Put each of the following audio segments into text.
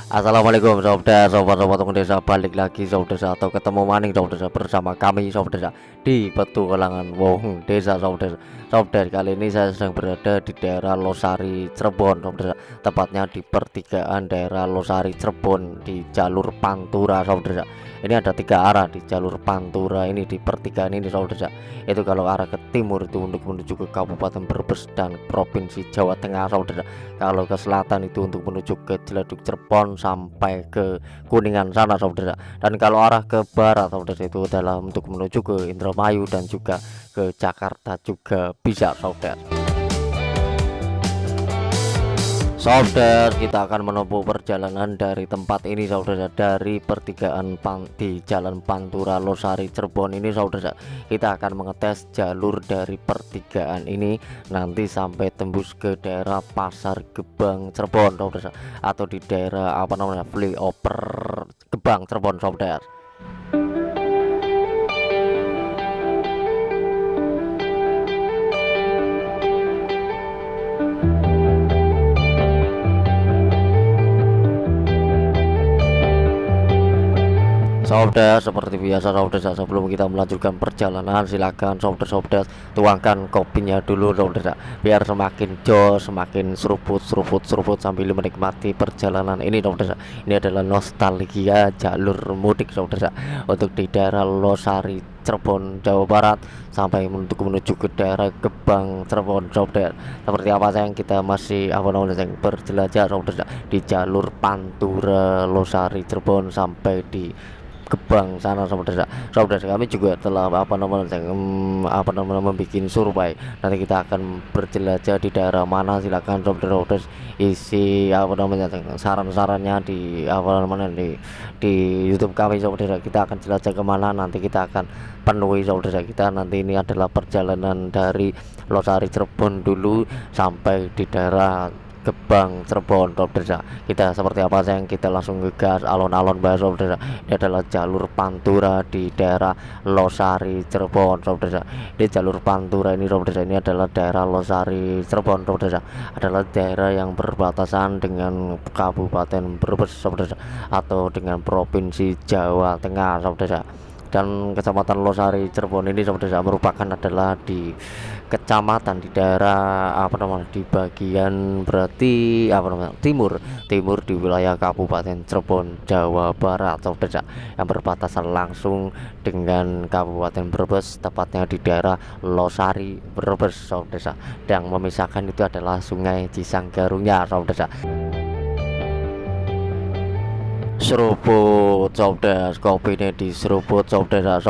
Assalamualaikum saudara, sobat-sobat desa, balik lagi saudara atau ketemu maning saudara bersama kami saudara di petualangan Wong Desa saudara. Saudara, kali ini saya sedang berada di daerah Losari Cirebon saudara, tepatnya di pertigaan daerah Losari Cirebon di jalur Pantura saudara. Ini ada 3 arah di jalur Pantura ini, di pertigaan ini saudara. Itu kalau arah ke timur itu untuk menuju ke Kabupaten Brebes dan Provinsi Jawa Tengah saudara. Kalau ke selatan itu untuk menuju ke Ciledug Cirebon sampai ke Kuningan sana saudara. Dan kalau arah ke barat saudara itu adalah untuk menuju ke Indramayu dan juga ke Jakarta juga bisa saudara. Saudara, kita akan menempuh perjalanan dari tempat ini saudara, dari pertigaan di Jalan Pantura Losari Cirebon ini saudara. Kita akan mengetes jalur dari pertigaan ini nanti sampai tembus ke daerah Pasar Gebang Cirebon saudara, atau di daerah flyover Gebang Cirebon saudara. Saudara, seperti biasa saudara, sebelum kita melanjutkan perjalanan silakan saudara tuangkan kopinya dulu saudara, biar semakin jos, semakin seruput sambil menikmati perjalanan ini saudara. Ini adalah nostalgia jalur mudik saudara, untuk di daerah Losari Cirebon Jawa Barat sampai untuk menuju ke daerah Gebang Cirebon saudara. Seperti apa sayang, kita masih berjelajah saudara di jalur Pantura Losari Cirebon sampai di Gebang sana saudara. Kami juga telah membuat survei. Nanti kita akan berjelajah di daerah mana, silakan saudara isi saran-sarannya di YouTube kami saudara. Kita akan jelajah kemana, nanti kita akan penuhi saudara. Kita nanti ini adalah perjalanan dari Losari Cirebon dulu sampai di daerah Gebang Cirebon saudara. Kita seperti apa sayang, kita langsung ngegas alon-alon bahas saudara. Ini adalah jalur Pantura di daerah Losari Cirebon saudara. Di jalur Pantura ini saudara, ini adalah daerah Losari Cirebon saudara, adalah daerah yang berbatasan dengan Kabupaten Brebes saudara, atau dengan Provinsi Jawa Tengah saudara. Dan Kecamatan Losari Cirebon ini saudara merupakan adalah di kecamatan di daerah di bagian berarti timur di wilayah Kabupaten Cirebon Jawa Barat saudara, yang berbatasan langsung dengan Kabupaten Brebes, tepatnya di daerah Losari Brebes saudara. Yang memisahkan itu adalah Sungai Cisanggarungnya saudara. Seruput saudara, kopi ini di seruput saudara.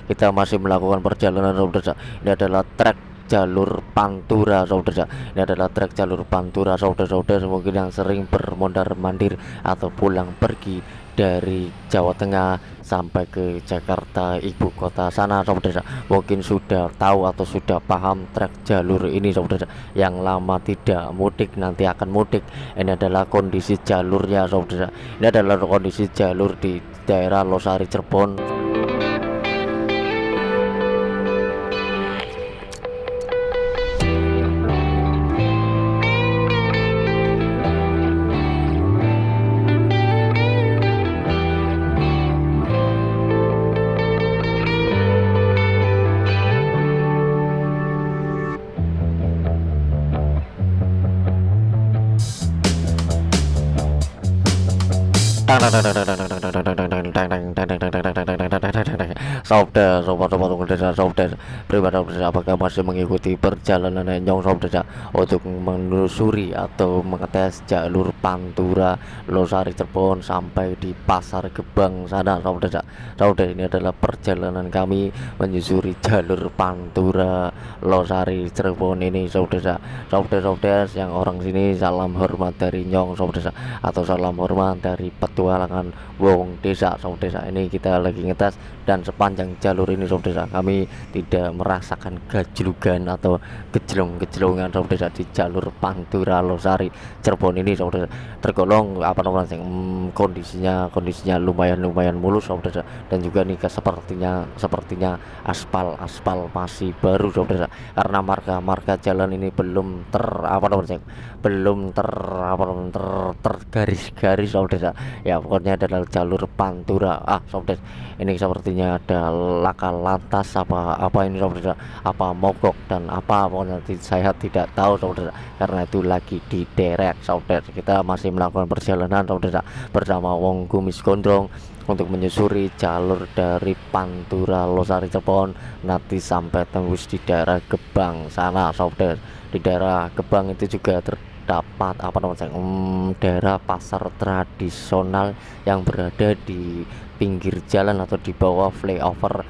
Kita masih melakukan perjalanan saudara. Ini adalah trek jalur Pantura saudara. Ini adalah trek jalur Pantura saudara. Mungkin yang sering bermondar-mandir atau pulang pergi dari Jawa Tengah sampai ke Jakarta ibu kota sana saudara, mungkin sudah tahu atau sudah paham trek jalur ini saudara. Yang lama tidak mudik nanti akan mudik. Ini adalah kondisi jalurnya saudara. Ini adalah kondisi jalur di daerah Losari Cirebon. Saudara, sobat-sobat desa saudara, apakah masih mengikuti perjalanan Enyong saudara untuk menelusuri atau mengetes jalur Pantura Losari Cirebon sampai di Pasar Gebang sana saudara. Ini adalah perjalanan kami menyusuri jalur Pantura Losari Cirebon ini saudara. Saudara yang orang sini, salam hormat dari Nyong saudara, atau salam hormat dari petugas petualangan wong desa sob desa. Ini kita lagi ngetes, dan sepanjang jalur ini sob desa kami tidak merasakan gajlugan atau gejlong-gejlongan sob desa di jalur Pantura Losari Cirebon ini sob desa. Tergolong apa namanya kondisinya lumayan mulus sob desa, dan juga nih sepertinya aspal masih baru sob desa, karena marka jalan ini belum tergaris-garis sob desa. Ya pokoknya adalah jalur Pantura sob desa. Ini sepertinya ada laka lantas apa ini sob desa, apa mogok dan apa, pokoknya saya tidak tahu sob desa, karena itu lagi diderek sob desa. Kita masih melakukan perjalanan sob desa bersama wong kumis gondrong untuk menyusuri jalur dari Pantura Losari Cirebon, nanti sampai tembus di daerah Gebang sana sob desa. Di daerah Gebang itu juga terdapat daerah pasar tradisional yang berada di pinggir jalan atau di bawah flyover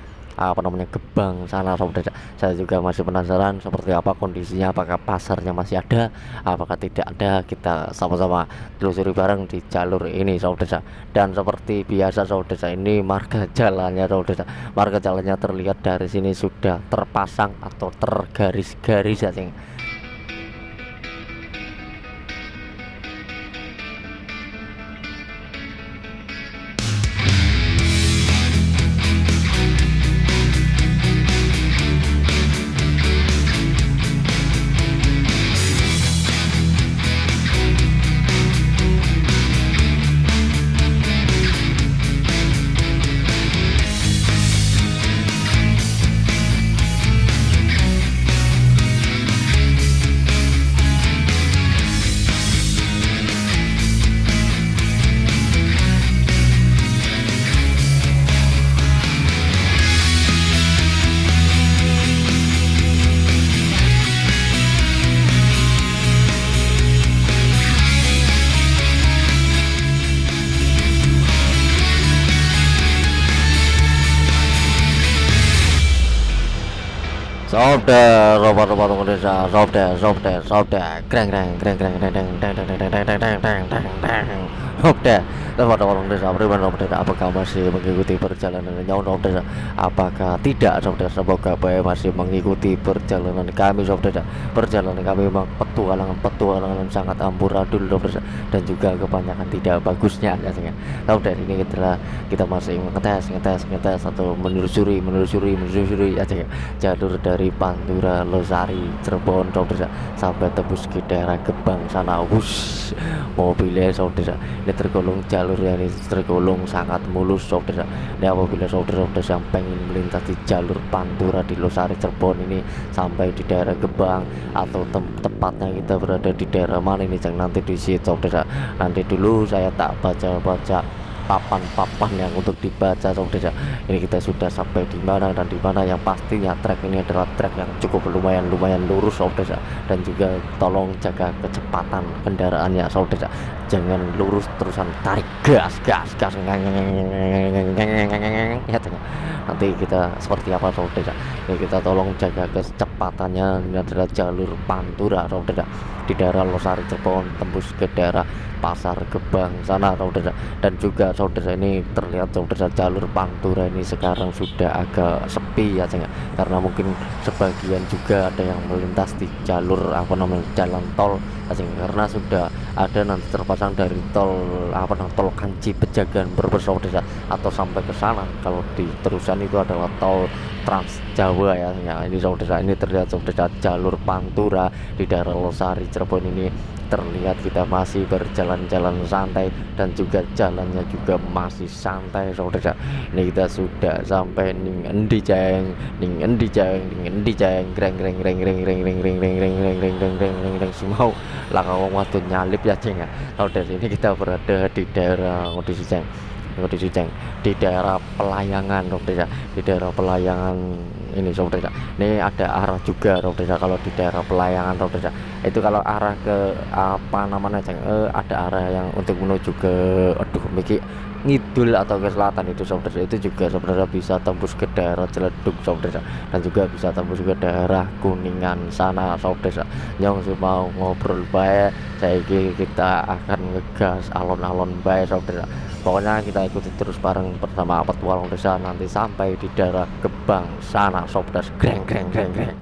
Gebang sana sob desa. Saya juga masih penasaran seperti apa kondisinya, apakah pasarnya masih ada, apakah tidak ada. Kita sama-sama telusuri bareng di jalur ini sob desa. Dan seperti biasa sob desa, ini marga jalannya sob desa, marga jalannya terlihat dari sini sudah terpasang atau tergaris-garis ya. Sobder, robot desa, sobder, greng, robot desa, bagaimana desa? Apakah masih mengikuti perjalanan jauh sob desa? Apakah tidak sob desa? Semoga masih mengikuti perjalanan kami sob desa. Perjalanan kami memang petualangan sangat amburadul sob desa, dan juga kebanyakan tidak bagusnya ya sob desa. Ini kita masih ngetes atau menelusuri ya jalur dari Pantura Losari Cirebon sob desa sampai tembus ke daerah Gebang sana. Mobilnya sob desa ini jalurnya ini tergolong sangat mulus sob desa. Ini apabila sob desa yang pengen melintas di jalur Pantura di Losari Cirebon ini sampai di daerah Gebang, atau tepatnya kita berada di daerah mana ini, jangan nanti di situ sob desa. Nanti dulu saya tak baca papan yang untuk dibaca sob desa. Ini kita sudah sampai di mana, dan di mana yang pastinya trek ini adalah trek yang cukup lumayan lurus sob desa, dan juga tolong jaga kecepatan kendaraannya sob desa. Jangan lurus terusan tarik gas ya, nanti kita seperti apa sob desa. Ini kita tolong jaga kecepatannya. Ini adalah jalur Pantura sob desa di daerah Losari Cirebon, tembus ke daerah Pasar Gebang sana sob desa. Dan juga sob desa ini terlihat sob desa jalur Pantura ini sekarang sudah agak sepi ya karena mungkin sebagian juga ada yang melintas di jalur jalan tol karena sudah ada nanti terpasang dari tol Kanci Pejagan Brebes sob desa, atau sampai ke sana. Kalau di terusan itu adalah tol Trans Jawa ya. Ini sob desa, ini terlihat sob desa jalur Pantura di daerah Losari Cirebon ini terlihat kita masih berjalan-jalan santai, dan juga jalannya juga masih santai sob desa. Ini kita sudah sampai ning endi jeng greng semau laka wong wadon nyalip ya ceng ya. Sob desa, ini kita berada di daerah di daerah Pelayangan sob desa. Di daerah Pelayangan ini sob desa, ini ada arah juga sob desa. Kalau di daerah Pelayangan sob desa itu kalau arah ke ada arah yang untuk menuju ke ngidul atau ke selatan itu saudara, itu juga sebenarnya bisa tembus ke daerah Ciledug saudara, dan juga bisa tembus ke daerah Kuningan sana saudara. Yang mau ngobrol bae, saiki kita akan ngegas alon-alon bae saudara. Pokoknya kita ikuti terus bareng bersama petualang desa nanti sampai di daerah Gebang sana saudara. Greng greng greng greng.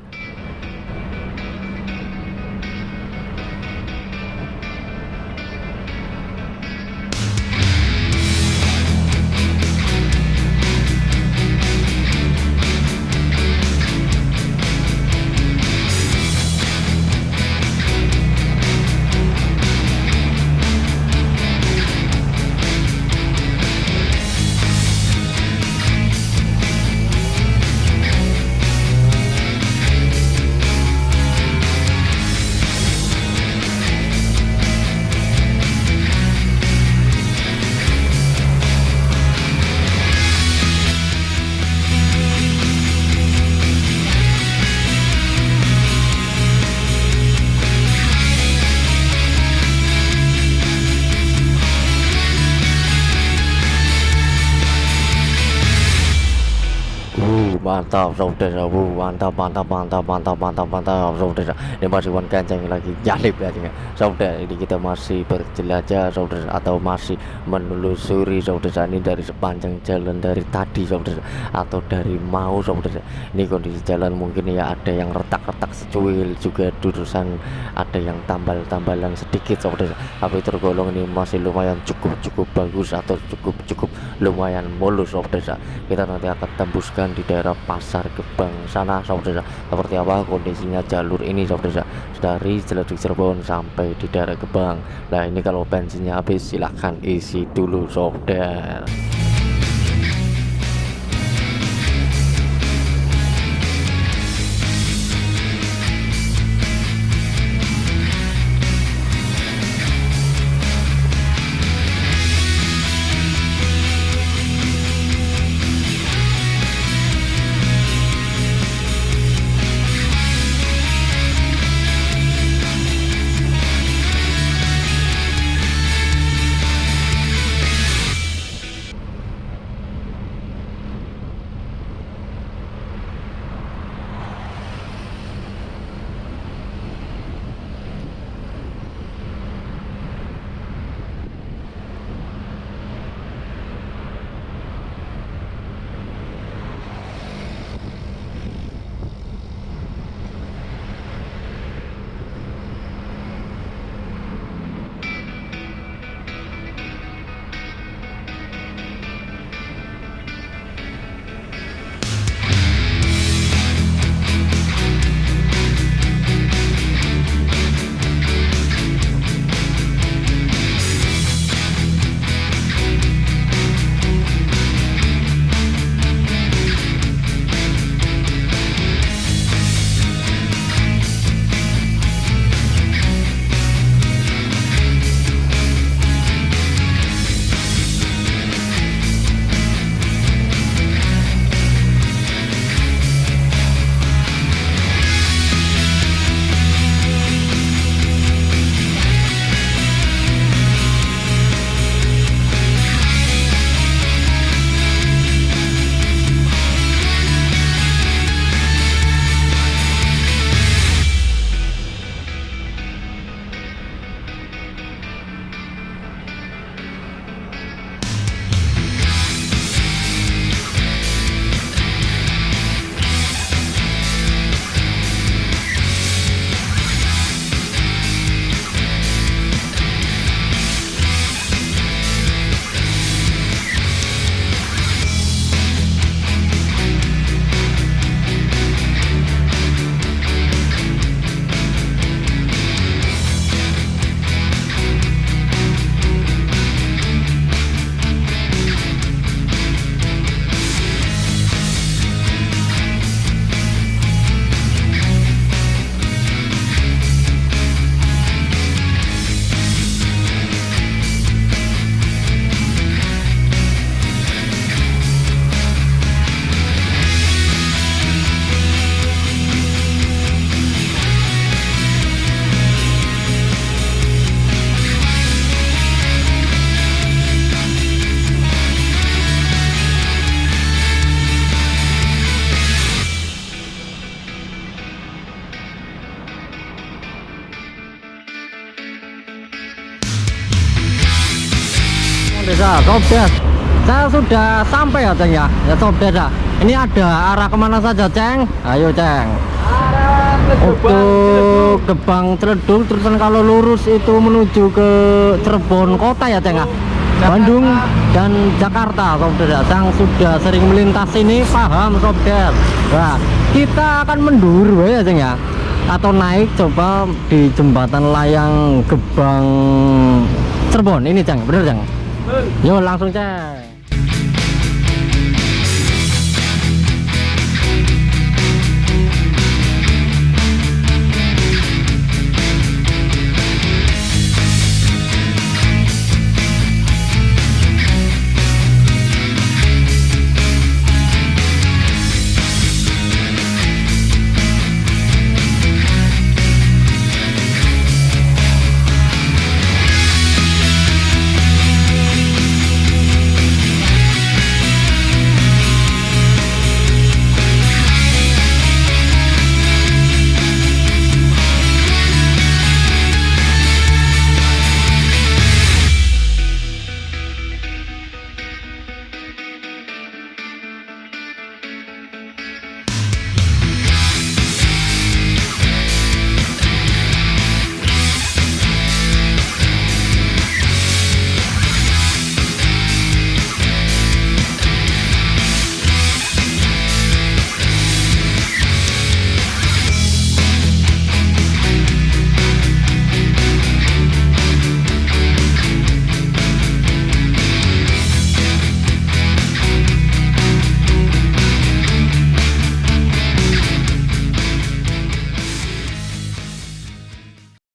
Mantap saudara, mantap mantap mantap mantap mantap mantap saudara. Ini masih one kenceng lagi jalip ya saudara. Ini kita masih berjelajah saudara, atau masih menelusuri saudara, ini dari sepanjang jalan dari tadi saudara, atau dari mau saudara. Ini kondisi jalan mungkin ya ada yang retak-retak secuil, juga dudusan ada yang tambal-tambalan sedikit saudara, tapi tergolong ini masih lumayan cukup bagus, atau cukup lumayan mulus saudara. Kita nanti akan tembuskan di daerah Pasar Gebang sana saudara, seperti apa kondisinya jalur ini saudara, dari Ciledug Cirebon sampai di daerah Gebang. Nah ini kalau bensinnya habis silahkan isi dulu saudara. desa Sobdes. Saya sudah sampai ya Ceng ya, ya Sobdes ya. Ini ada arah kemana saja Ceng? Ayo Ceng. Untuk Gebang Ciledug, terusan kalau lurus itu menuju ke Cirebon kota ya Ceng ya. Bandung dan Jakarta Sobdes ya. Yang sudah sering melintas ini paham Sobdes. Nah, kita akan mundur ya Ceng ya. Atau naik coba di jembatan layang Gebang Cirebon ini Ceng, bener Ceng? Yo langsung Ceng.